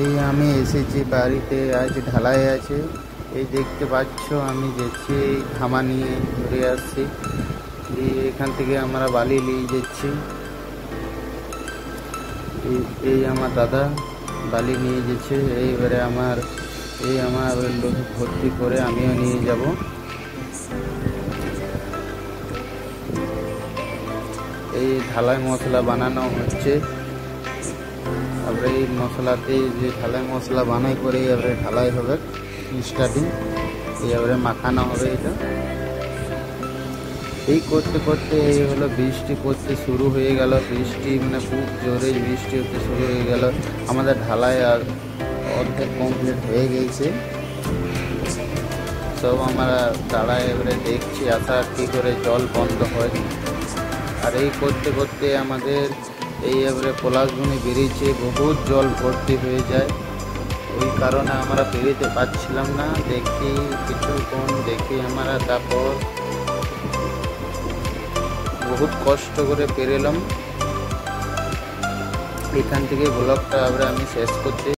এই আমি এসেছি বাড়িতে, আজ ঢালাই আছে। এই দেখতে পাচ্ছ আমি যাচ্ছি, এই ধামা নিয়ে ঘুরে আসছি। এখান থেকে আমরা বালি নিয়ে যাচ্ছি। এই আমার দাদা বালি নিয়ে যাচ্ছে। এইবারে আমার লোক ভর্তি করে আমিও নিয়ে যাব। এই ঢালাই মশলা বানানো হচ্ছে। তারপরে এই মশলাতে যে ঢালাই মশলা বানাই করে এবারে ঢালাই হবে স্টার্টিং। এবারে মাখানো হবে এটা। এই করতে করতে এই হলো বৃষ্টি পড়তে শুরু হয়ে গেল। বৃষ্টি মানে খুব জোরে বৃষ্টি হতে শুরু হয়ে গেল। আমাদের ঢালাই আর অর্ধেক কমপ্লিট হয়ে গেছে। সব আমরা দাঁড়ায় এবারে দেখছি আশা কী করে জল বন্ধ হয়। আর এই করতে করতে আমাদের এই এবারে পলাশবনি বেরিয়েছে, বহুত জল ভর্তি হয়ে যায়। ওই কারণে আমরা বেরোতে পারছিলাম না। দেখি কিছুক্ষণ দেখি আমরা, তারপর বহুত কষ্ট করে পেরেলাম। এখান থেকে ব্লগটা আবার আমি শেষ করতে